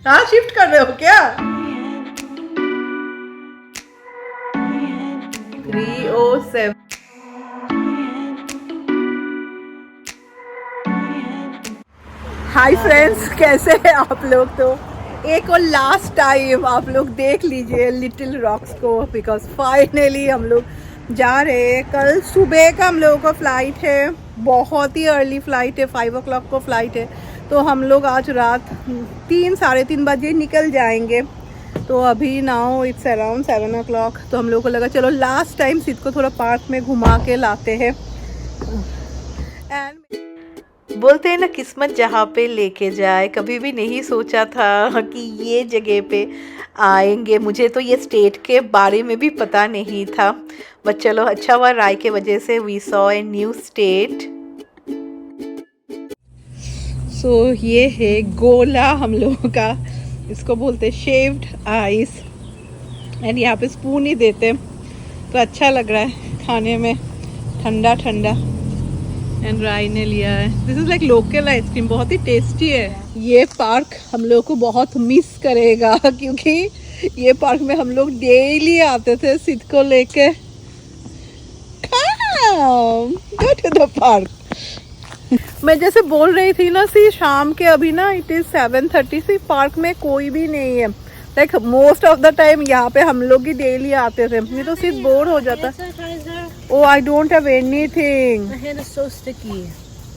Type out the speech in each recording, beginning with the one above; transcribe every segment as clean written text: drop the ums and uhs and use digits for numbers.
हाँ शिफ्ट कर रहे हो क्या? 307। हाय फ्रेंड्स, कैसे हैं आप लोग? तो एक और लास्ट टाइम आप लोग देख लीजिए लिटिल रॉक्स को, बिकॉज फाइनली हम लोग जा रहे हैं। कल सुबह का हम लोगों का फ्लाइट है, बहुत ही अर्ली फ्लाइट है, 5 o'clock को फ्लाइट है। तो हम लोग आज रात 3-3:30 बजे निकल जाएंगे। तो अभी नाउ इट्स अराउंड 7 o'clock। तो हम लोगों को लगा चलो लास्ट टाइम सिद्ध को थोड़ा पार्क में घुमा के लाते हैं। एंड बोलते हैं ना, किस्मत जहाँ पे लेके जाए। कभी भी नहीं सोचा था कि ये जगह पे आएंगे। मुझे तो ये स्टेट के बारे में भी पता नहीं था, बट चलो अच्छा हुआ, राय के वजह से we saw a new state. So ये है गोला हम लोगों का, इसको बोलते शेव्ड आइस। एंड यहाँ पे स्पून ही देते, तो अच्छा लग रहा है खाने में, ठंडा ठंडा। एंड राय ने लिया है, this is like local ice cream, बहुत ही टेस्टी है। ये पार्क हम लोग को बहुत मिस करेगा, क्योंकि ये पार्क में हम लोग डेली आते थे सिद्ध को लेके। Go to the park. मैं जैसे बोल रही थी ना, सी शाम के अभी ना इट इज 7:30, सी पार्क में कोई भी नहीं है। Like most of the time यहाँ पे हम लोग ही डेली आते थे, नहीं तो सिर्फ बोर हो जाता। Oh, I don't have anything. My hand is so sticky.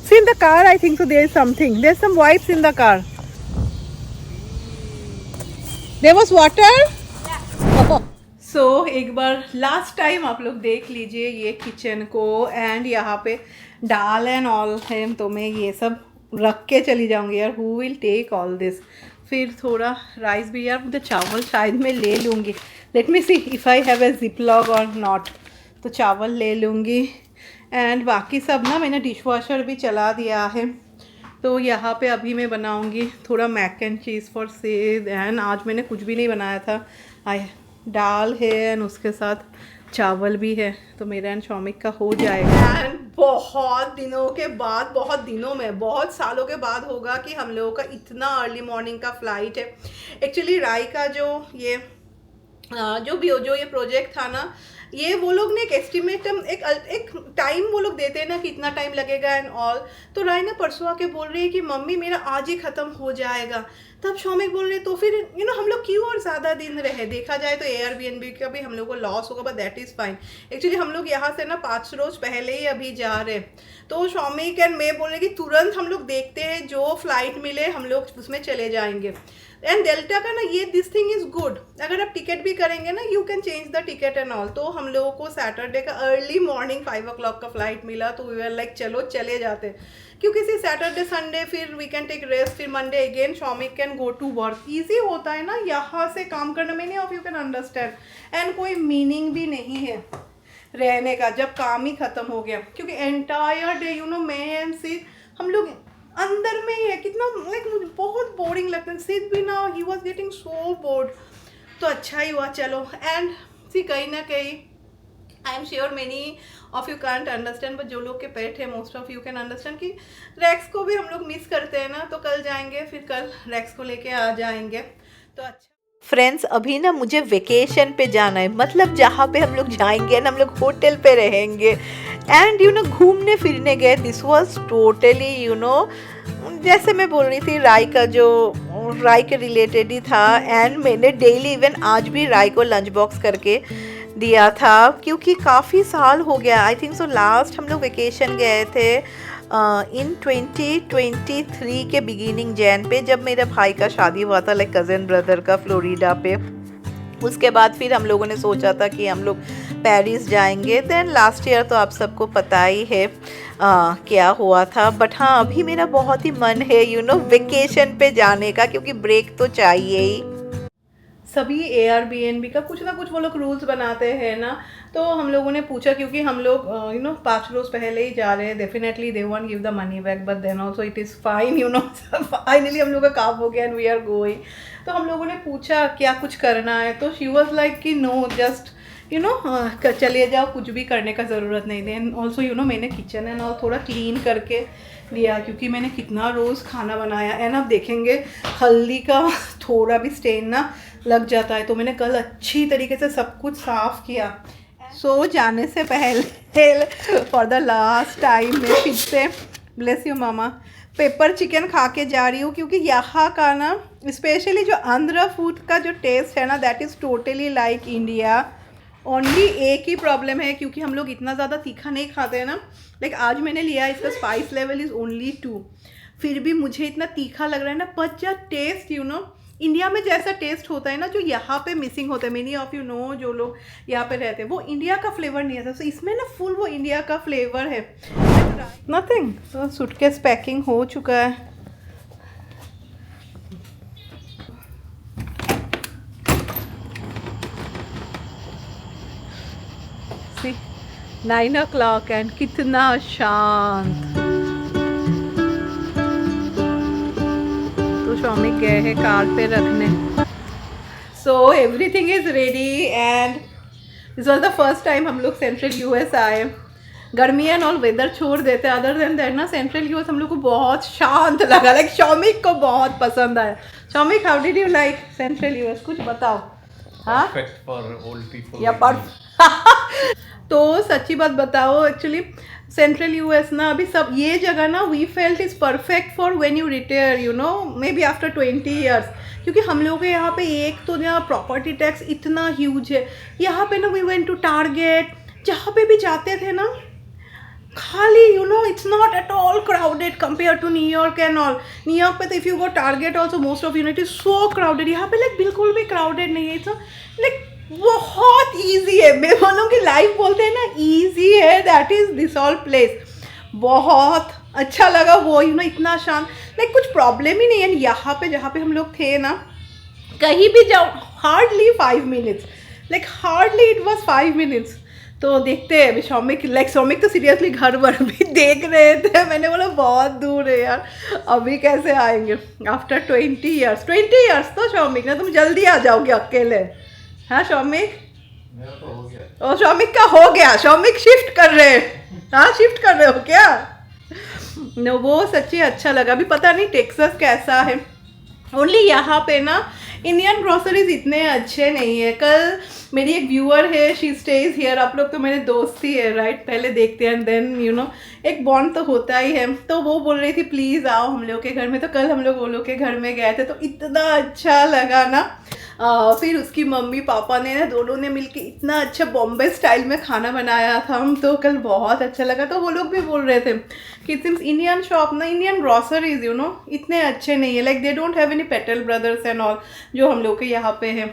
See in the car, I think so there is something. There's some wipes in the car. There was water? Yeah. So, एक बार last time आप लोग देख लीजिए ये kitchen को, and यहाँ पे दाल and all है। तो मैं ये सब रख के चली जाऊँगी यार, who will take all this. फिर थोड़ा राइस भी यार, मुझे चावल शायद मैं ले लूँगी। Let me see if I have a ziplock or not. तो चावल ले लूँगी। एंड बाकी सब ना मैंने डिश वॉशर भी चला दिया है। तो यहाँ पे अभी मैं बनाऊँगी थोड़ा mac and cheese for Sid. And आज मैंने कुछ भी नहीं बनाया था, दाल है एंड उसके साथ चावल भी है। तो मेरा एंड शौमिक का हो जाएगा। एंड बहुत दिनों के बाद, बहुत दिनों में, बहुत सालों के बाद होगा कि हम लोगों का इतना अर्ली मॉर्निंग का फ्लाइट है। एक्चुअली राय का जो ये प्रोजेक्ट था ना, ये वो लोग ने एक एस्टिमेट, एक टाइम वो लोग देते हैं ना कि इतना टाइम लगेगा एंड ऑल। तो राय ना परसों आके बोल रही है कि मम्मी मेरा आज ही ख़त्म हो जाएगा। तब शौमिक बोल रहे तो फिर हम लोग क्यों और ज़्यादा दिन रहे। देखा जाए तो एयरबीएनबी का भी हम लोग को लॉस होगा, but that is fine. Actually हम लोग यहाँ से ना 5 रोज़ पहले ही अभी जा रहे। तो शौमिक एंड मैं बोल रहे कि तुरंत हम लोग देखते हैं, जो फ्लाइट मिले हम लोग उसमें चले जाएंगे। एंड डेल्टा का ना ये दिस थिंग इज़ गुड, अगर आप टिकट भी करेंगे ना you can change the ticket and all. तो हम लोगों को सैटरडे का अर्ली मॉर्निंग 5 o'clock का फ्लाइट मिला। तो वी आर लाइक चलो चले जाते, क्योंकि सी सैटरडे संडे फिर वी कैन टेक रेस्ट, फिर Monday again Shoumik can go to work. Easy होता है ना यहाँ से काम करना, many of you can understand. And कोई मीनिंग भी नहीं है रहने का जब काम ही ख़त्म हो गया, क्योंकि एंटायर डे मैं एंड सी हम लोग अंदर में ही है। कितना लाइक मुझे बहुत बोरिंग लगता है। सिद्ध भी ना, he was getting so board. तो अच्छा ही हुआ चलो। एंड सी कहीं ना कहीं I am sure many of you can't understand, but जो लोग के पेट है most of you can understand कि रैक्स को भी हम लोग मिस करते हैं ना। तो कल जाएंगे, फिर कल रैक्स को लेके आ जाएंगे। तो अच्छा फ्रेंड्स, अभी ना मुझे वेकेशन पे जाना है, मतलब जहाँ पे हम लोग जाएंगे ना हम लोग होटल पे रहेंगे। एंड घूमने फिरने गए। दिस वाज टोटली जैसे मैं बोल रही थी, राय के रिलेटेड ही था। एंड मैंने डेली इवन आज भी राय को लंच बॉक्स करके दिया था, क्योंकि काफ़ी साल हो गया। आई थिंक सो लास्ट हम लोग वेकेशन गए थे इन 2023 के बिगिनिंग जैन पे, जब मेरे भाई का शादी हुआ था, लाइक कज़न ब्रदर का, फ्लोरिडा पे। उसके बाद फिर हम लोगों ने सोचा था कि हम लोग पेरिस जाएंगे। देन लास्ट ईयर तो आप सबको पता ही है क्या हुआ था। बट हाँ, अभी मेरा बहुत ही मन है वेकेशन पे जाने का, क्योंकि ब्रेक तो चाहिए ही। सभी एयरबीएनबी का कुछ ना कुछ वो लोग रूल्स बनाते हैं ना। तो हम लोगों ने पूछा, क्योंकि हम लोग 5 रोज़ पहले ही जा रहे हैं। Definitely they won't give the money back, but then also it is fine finally हम लोग का काम हो गया एंड वी आर गोइंग। तो हम लोगों ने पूछा क्या कुछ करना है, तो शी वॉज लाइक कि नो, जस्ट चले जाओ, कुछ भी करने का ज़रूरत नहीं। देन ऑल्सो मैंने किचन एंड ऑल थोड़ा क्लीन करके लिया, क्योंकि मैंने कितना रोज़ खाना बनाया। एंड आप देखेंगे हल्दी का थोड़ा भी स्टेन ना लग जाता है, तो मैंने कल अच्छी तरीके से सब कुछ साफ़ किया। सो जाने से पहले फॉर द लास्ट टाइम मैं फिर से, bless you mama, pepper chicken खा के जा रही हूँ, क्योंकि यहाँ का ना स्पेशली जो आंध्र फूड का जो टेस्ट है ना, that is totally like India. Only एक ही प्रॉब्लम है, क्योंकि हम लोग इतना ज़्यादा तीखा नहीं खाते हैं ना। लाइक आज मैंने लिया, इसका स्पाइस लेवल इज़ ओनली 2, फिर भी मुझे इतना तीखा लग रहा है ना। But the taste you know, India में जैसा टेस्ट होता है ना, जो यहाँ पे मिसिंग होता है, मेनी ऑफ यू नो जो लोग यहाँ पे रहते हैं, वो इंडिया का फ्लेवर नहीं आता। सो इसमें ना फुल वो इंडिया का फ्लेवर है। नथिंग, तो सूटकेस पैकिंग हो चुका है। सी 9 o'clock एंड कितना शांत। तो शौमिक गए हैं कार पे रखने। So everything is ready and this was the first time हम लोग सेंट्रल यूएस आए। गर्मी एंड ऑल वेदर छोड़ देते, अदर देन दैट ना सेंट्रल यूएस हम लोग को बहुत शांत लगा। लाइक शौमिक को बहुत पसंद आया। Shoumik, how did you like central US, कुछ बताओ। हाँ, परफेक्ट फॉर ओल्ड पीपल या पर तो सच्ची बात बताओ, एक्चुअली सेंट्रल यूएस ना, अभी सब ये जगह ना we felt is perfect for when you retire, you know, may be after 20 years. क्योंकि हम लोग के यहाँ पे एक तो यहाँ प्रॉपर्टी टैक्स इतना ह्यूज है। यहाँ पे ना वी वेंट टू टारगेट, जहाँ पे भी जाते थे ना खाली, you know, it's not at all crowded compare to New York and all. New York पे तो if you go target also most of unit is so crowded. यहाँ पे लाइक बिल्कुल भी क्राउडेड नहीं है। इट्स लाइक बहुत ईजी है। मैं बोलूँगी लाइफ बोलते हैं ना ईजी है, that is this all place. बहुत अच्छा लगा वो, यू नो, इतना शांत, लाइक कुछ प्रॉब्लम ही नहीं है। यहाँ पे जहाँ पे हम लोग थे ना, कहीं भी जाओ hardly 5 minutes, like hardly it was 5 minutes. तो देखते हैं अभी शौमिक, लाइक शौमिक तो सीरियसली घर वर भी देख रहे थे। मैंने बोला बहुत दूर है यार, अभी कैसे आएंगे आफ्टर 20 ईयर्स। 20 ईयर्स तो शौमिक ना तुम जल्दी आ जाओगे अकेले। हाँ शौमिक, मेरा तो हो गया। ओ शौमिक का हो गया, शौमिक शिफ्ट कर रहे हैं। हाँ शिफ्ट कर रहे हो क्या? नो, वो सच्ची अच्छा लगा। अभी पता नहीं टेक्सास कैसा है। ओनली यहाँ पे ना इंडियन ग्रोसरीज इतने अच्छे नहीं है। कल मेरी एक व्यूअर है, शी स्टेज हियर, आप लोग तो मेरे दोस्त ही है राइट, पहले देखते हैं देन यू नो एक बॉन्ड तो होता ही है। तो वो बोल रही थी प्लीज़ आओ हम लोग के घर में। तो कल हम लोग वो लोग के घर में गए थे, तो इतना अच्छा लगा ना। फिर उसकी मम्मी पापा ने ना दोनों ने मिलके इतना अच्छा बॉम्बे स्टाइल में खाना बनाया था। हम तो कल बहुत अच्छा लगा। तो वो लोग भी बोल रहे थे कि सिंस इंडियन शॉप ना, इंडियन ग्रॉसरीज यू नो इतने अच्छे नहीं है, like they don't have any petal brothers and all जो हम लोग के यहाँ पे है।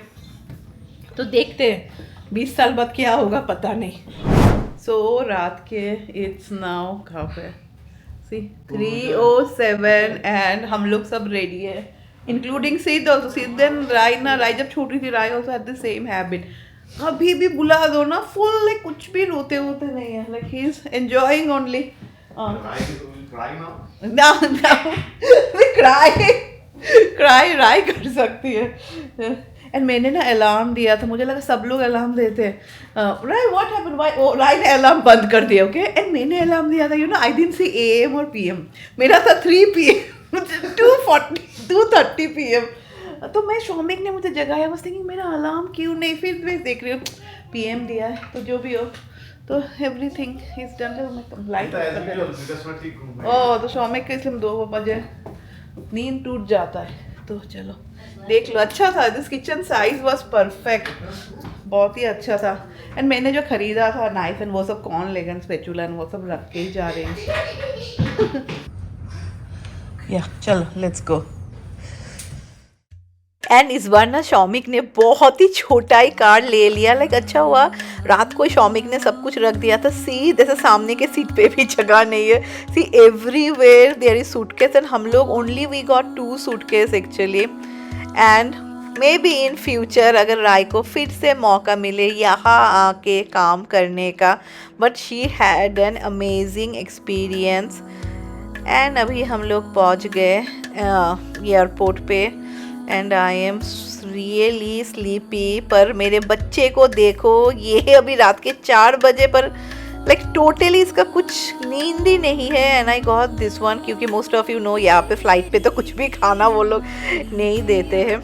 तो देखते हैं 20 साल बाद क्या होगा, पता नहीं। सो रात के इट्स नाउ कहाँ पे सी 3:07 एंड हम लोग सब रेडी है, इंक्लूडिंग सिद्ध ऑल्सो। सिद्ध एंड राय ना, राय जब छोटी थी Rai also had the same habit. कभी भी बुला दो ना फुल, लाइक कुछ भी रोते होते नहीं है, like he is enjoying only. Cry Rai कर सकती है। एंड मैंने ना अलार्म दिया था, मुझे लगा सब लोग अलार्म देते हैं। राय व्हाट हैपेंड, व्हाई राय ने अलार्म बंद कर दिया। ओके, एंड मैंने अलार्म दिया था, you know I didn't see AM और PM, मेरा था 3 PM 2:30 PM। तो मैं शौमिक ने मुझे जगाया, बस थिंकिंग मेरा अलार्म क्यों नहीं। फिर मैं देख रही हूँ PM दिया है, तो जो भी हो तो एवरीथिंग इज डन। मैं कंप्लाइंट कर ओह, तो शौमिक के इसलिए 2 बजे नींद टूट जाता है। तो चलो देख लो, अच्छा था। This kitchen size was perfect, बहुत ही अच्छा था। एंड मैंने जो खरीदा था नाइफ एंड वो सब कौन लेगा, स्पैचुला एंड वो सब रख के ही जा रहे हैं। या चलो लेट्स गो। एंड इस बार ना शौमिक ने बहुत ही छोटा ही कार ले लिया। लाइक अच्छा हुआ रात को शौमिक ने सब कुछ रख दिया था। सी जैसे सामने के सीट पे भी जगह नहीं है। See everywhere there is suitcase and हम लोग only we got 2 suitcase actually. And may be in future अगर राय को फिर से मौका मिले यहाँ आके काम करने का, but she had an amazing experience. And अभी हम लोग पहुँच गए एयरपोर्ट पे and I am really sleepy. पर मेरे बच्चे को देखो, ये अभी रात के 4 बजे पर लाइक टोटली इसका कुछ नींद ही नहीं है। And I got this one, क्योंकि मोस्ट ऑफ यू नो यहाँ पे फ्लाइट पे तो कुछ भी खाना वो लोग नहीं देते हैं।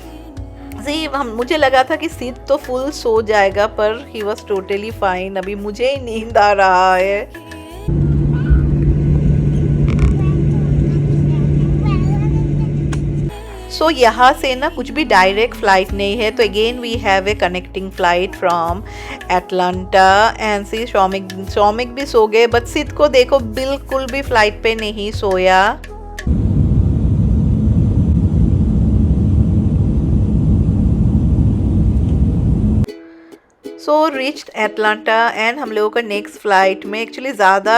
मुझे लगा था कि सिद तो फुल सो जाएगा, पर ही वॉज टोटली फाइन। अभी मुझे ही नींद आ रहा है। सो यहाँ से ना कुछ भी डायरेक्ट फ़्लाइट नहीं है, तो again we have a connecting flight from Atlanta. And see Shoumik भी सो गए, बट सिद को देखो बिल्कुल भी फ़्लाइट पे नहीं सोया। सो रिच्ड एटलांटा एंड हम लोगों का नेक्स्ट फ़्लाइट में एक्चुअली ज़्यादा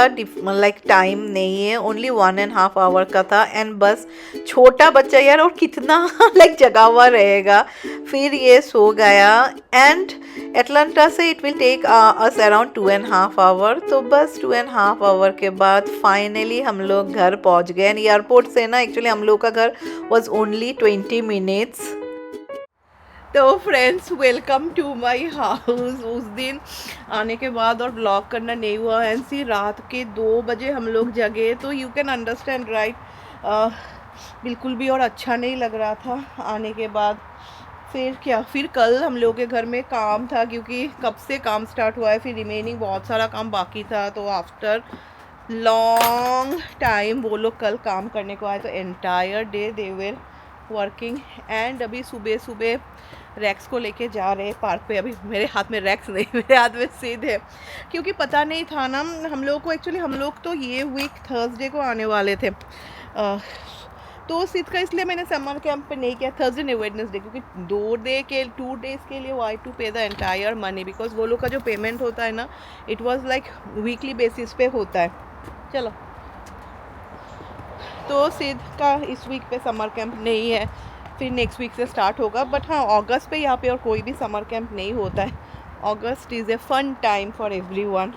लाइक टाइम नहीं है, ओनली 1.5 आवर का था। एंड बस छोटा बच्चा यार और कितना लाइक जगा हुआ रहेगा, फिर ये सो गया। एंड एटलांटा से it will take us around 2.5 hour. तो बस 2.5 आवर के बाद फाइनली हम लोग घर पहुंच गए। एंड एयरपोर्ट से ना एक्चुअली हम लोग का घर वॉज ओनली 20 मिनट्स। तो friends, welcome to my house. उस दिन आने के बाद और ब्लॉग करना नहीं हुआ। एंड सी रात के 2 बजे हम लोग जगे, तो यू कैन अंडरस्टैंड राइट, बिल्कुल भी और अच्छा नहीं लग रहा था आने के बाद। फिर कल हम लोग के घर में काम था, क्योंकि कब से काम स्टार्ट हुआ है, फिर रिमेनिंग बहुत सारा काम बाकी था। तो आफ्टर लॉन्ग टाइम वो लोग कल काम करने को आए, तो entire day they were working. And अभी सुबह सुबह रैक्स को लेके जा रहे हैं पार्क पे। अभी मेरे हाथ में रैक्स नहीं, मेरे हाथ में सीध है, क्योंकि पता नहीं था ना हम लोग को। एक्चुअली हम लोग तो ये वीक थर्सडे को आने वाले थे, तो सिद्ध का इसलिए मैंने समर कैंप पे नहीं किया, थर्सडे नहीं वेडनेसडे, क्योंकि 2 डेज़ के लिए वाई टू पे द एंटायर मनी, बिकॉज वो लोग का जो पेमेंट होता है ना, it was like weekly basis पे होता है। चलो, तो सिद्ध का इस वीक पे समर कैंप नहीं है, फिर नेक्स्ट वीक से स्टार्ट होगा। बट हाँ, अगस्त पे यहाँ पे और कोई भी समर कैंप नहीं होता है। August is a fun time for everyone.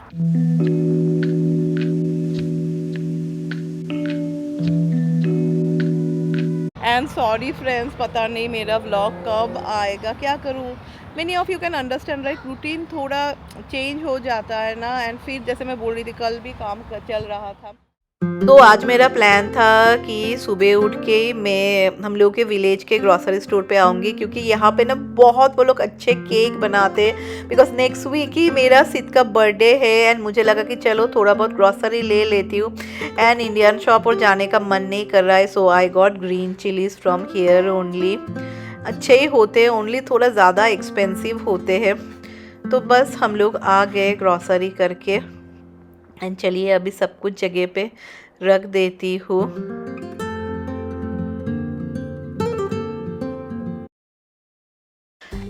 And sorry friends, पता नहीं मेरा व्लॉग कब आएगा, क्या करूँ। Many of you can understand right, routine थोड़ा चेंज हो जाता है ना। एंड फिर जैसे मैं बोल रही थी, कल भी काम चल रहा था। तो आज मेरा प्लान था कि सुबह उठ के मैं हम लोग के विलेज के ग्रॉसरी स्टोर पे आऊँगी, क्योंकि यहाँ पे ना बहुत वो लोग अच्छे केक बनाते हैं। बिकॉज नेक्स्ट वीक ही मेरा सिद्ध का बर्थडे है, एंड मुझे लगा कि चलो थोड़ा बहुत ग्रॉसरी ले लेती हूँ। एंड इंडियन शॉप और जाने का मन नहीं कर रहा है, so I got green chillies from here only. अच्छे ही होते हैं, ओनली थोड़ा ज़्यादा एक्सपेंसिव होते हैं। तो बस हम लोग आ गए ग्रॉसरी करके। एंड चलिए अभी सब कुछ जगह पे रख देती हूँ।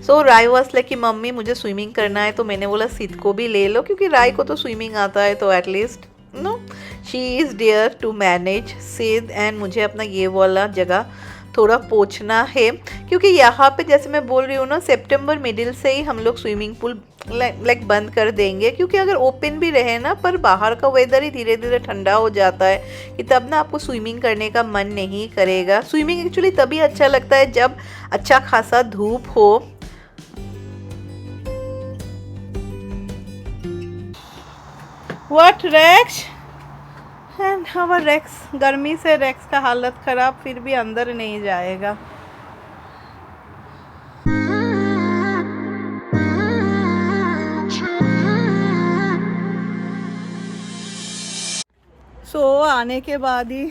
सो राय वाज लाइक कि मम्मी मुझे स्विमिंग करना है, तो मैंने बोला सिद्ध को भी ले लो, क्योंकि राय को तो स्विमिंग आता है, तो at least no she is dare to manage Siddh. And मुझे अपना ये वाला जगह थोड़ा पोंछना है, क्योंकि यहाँ पे जैसे मैं बोल रही हूँ ना, सितंबर मिडिल से ही हम लोग स्विमिंग पूल लाइक बंद कर देंगे, क्योंकि अगर ओपन भी रहे ना, पर बाहर का वेदर ही धीरे धीरे ठंडा हो जाता है कि तब ना आपको स्विमिंग करने का मन नहीं करेगा। स्विमिंग एक्चुअली तभी अच्छा लगता है जब अच्छा खासा धूप हो। व्हाट रेक्स एंड हमारा रेक्स, गर्मी से रेक्स का हालत ख़राब, फिर भी अंदर नहीं जाएगा। सो आने के बाद ही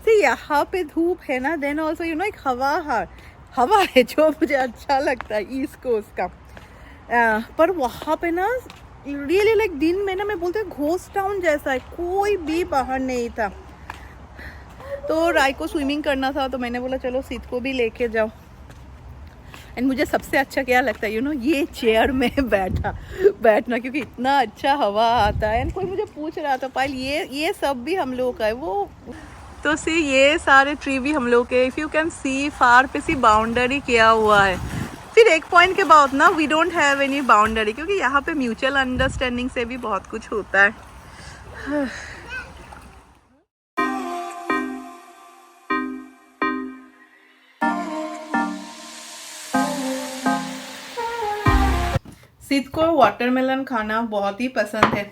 सी यहाँ पे धूप है ना, देन ऑल्सो यू नो एक हवा है जो मुझे अच्छा लगता है ईस्ट कोस्ट का। पर वहाँ पे ना रियली लाइक दिन में ना, मैं बोलती हूँ घोस्ट टाउन जैसा है, कोई भी बाहर नहीं था। तो राय को स्विमिंग करना था, तो मैंने बोला चलो सिद्ध को भी लेके जाओ। एंड मुझे सबसे अच्छा क्या लगता है, यू नो, ये चेयर में बैठना, क्योंकि इतना अच्छा हवा आता है। एंड कोई मुझे पूछ रहा था, पायल ये सब भी हम लोग का है वो। तो सी ये सारे ट्री भी हम लोग के, इफ़ यू कैन सी फार पे सी बाउंड्री किया हुआ है। फिर एक पॉइंट के बाद ना we don't have any boundary, क्योंकि यहाँ पे म्यूचुअल अंडरस्टैंडिंग से भी बहुत कुछ होता है। सिद्ध को वाटरमेलन खाना बहुत ही पसंद है,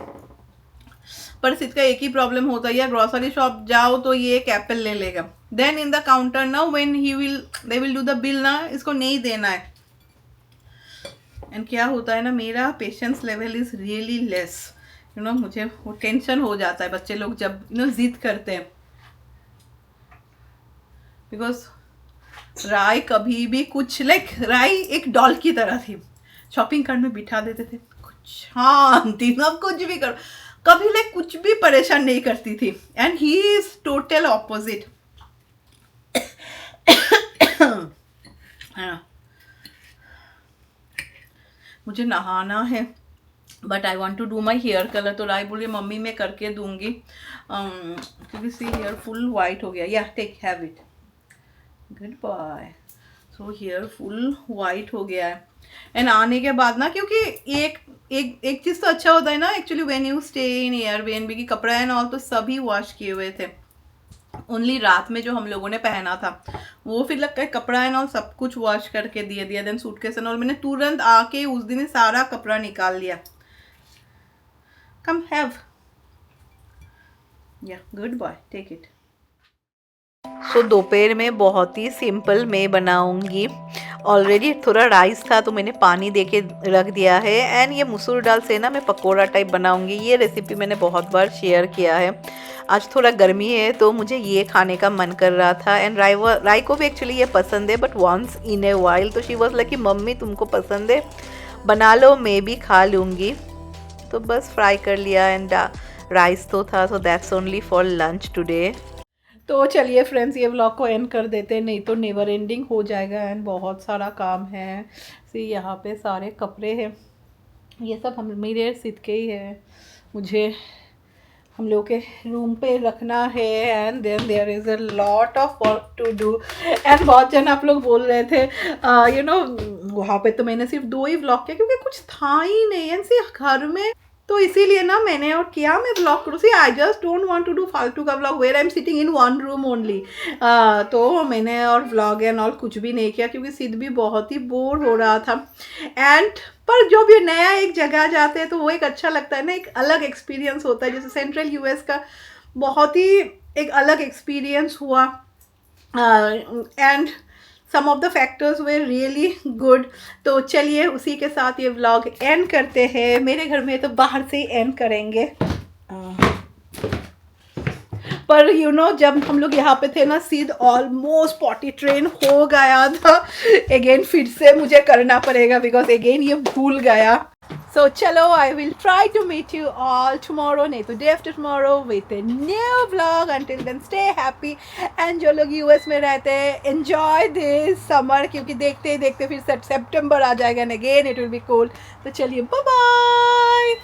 पर सिद्ध का एक ही प्रॉब्लम होता है, या ग्रोसरी शॉप जाओ तो ये एक एप्पल ले लेगा, देन इन द काउंटर ना when they will do the bill ना, इसको नहीं देना है, एंड क्या होता है ना, मेरा patience level is really less, you know, मुझे वो टेंशन हो जाता है बच्चे लोग जब यू नो जिद करते हैं। बिकॉज राय कभी भी कुछ राय एक डॉल की तरह थी, शॉपिंग कार्ट में बिठा देते थे, कुछ शांति, अब कुछ भी करो, कभी कुछ भी परेशान नहीं करती थी। And he is total opposite. मुझे नहाना है, but I want to do my hair colour, तो राय बोली मम्मी मैं करके दूंगी, क्योंकि सी हेयर फुल वाइट हो गया। या take have it, goodbye. So hair full white हो गया है। एंड आने के बाद ना, क्योंकि एक चीज़ तो अच्छा होता है ना actually when you stay in Airbnb की, कपड़ा एंड ऑल तो सभी वॉश किए हुए थे, ओनली रात में जो हम लोगों ने पहना था वो फिर लगता है कपड़ा एंड ऑल सब कुछ वॉश करके दिया देन सूटकेस एंड ऑल मैंने तुरंत आके उस दिन ही सारा कपड़ा निकाल लिया। कम हैव, या गुड बॉय, टेक इट। सो दोपहर में बहुत ही सिंपल मैं बनाऊंगी। ऑलरेडी थोड़ा राइस था तो मैंने पानी देके रख दिया है, एंड ये मसूर दाल से ना मैं पकोड़ा टाइप बनाऊंगी। ये रेसिपी मैंने बहुत बार शेयर किया है। आज थोड़ा गर्मी है तो मुझे ये खाने का मन कर रहा था, एंड राय को भी एक्चुअली ये पसंद है, but once in a while. तो शी वॉज लाइक कि मम्मी तुमको पसंद है, बना लो, मैं भी खा लूँगी। तो बस फ्राई कर लिया, एंड राइस तो था, so that's only for lunch today. तो चलिए फ्रेंड्स, ये व्लॉग को एंड कर देते हैं, नहीं तो नेवर एंडिंग हो जाएगा। एंड बहुत सारा काम है। सी यहाँ पे सारे कपड़े हैं, ये सब हम मेरे सिद के ही है, मुझे हम लोग के रूम पे रखना है। And then there is a lot of work to do. And बहुत जन आप लोग बोल रहे थे यू नो वहाँ पे तो मैंने सिर्फ 2 ही व्लॉग किया क्योंकि कुछ था ही नहीं, एंड सिर्फ घर में, तो इसीलिए ना मैंने और किया मैं ब्लॉग करूँ। See I just don't want to do फालतू का blog where I am sitting in one room only. तो मैंने और व्लॉग एंड ऑल कुछ भी नहीं किया क्योंकि सिद्ध भी बहुत ही बोर हो रहा था। एंड पर जब ये नया एक जगह जाते हैं तो वो एक अच्छा लगता है ना, एक अलग एक्सपीरियंस होता है। जैसे सेंट्रल यूएस का बहुत ही एक अलग एक्सपीरियंस हुआ, and some of the factors were really good. तो चलिए उसी के साथ ये व्लॉग एंड करते हैं। मेरे घर में तो बाहर से ही एंड करेंगे, पर यू नो जब हम लोग यहाँ पे थे ना, सिद्ध ऑलमोस्ट पॉटी ट्रेन हो गया था। अगेन फिर से मुझे करना पड़ेगा बिकॉज अगेन ये भूल गया। So चलो, I will try to meet you all tomorrow, नहीं तो day after tomorrow with a new vlog. Until then stay happy, and जो लोग US में रहते हैं enjoy this summer, क्योंकि देखते ही देखते फिर सितंबर आ जाएगा and again it will be cold. तो चलिए, bye bye.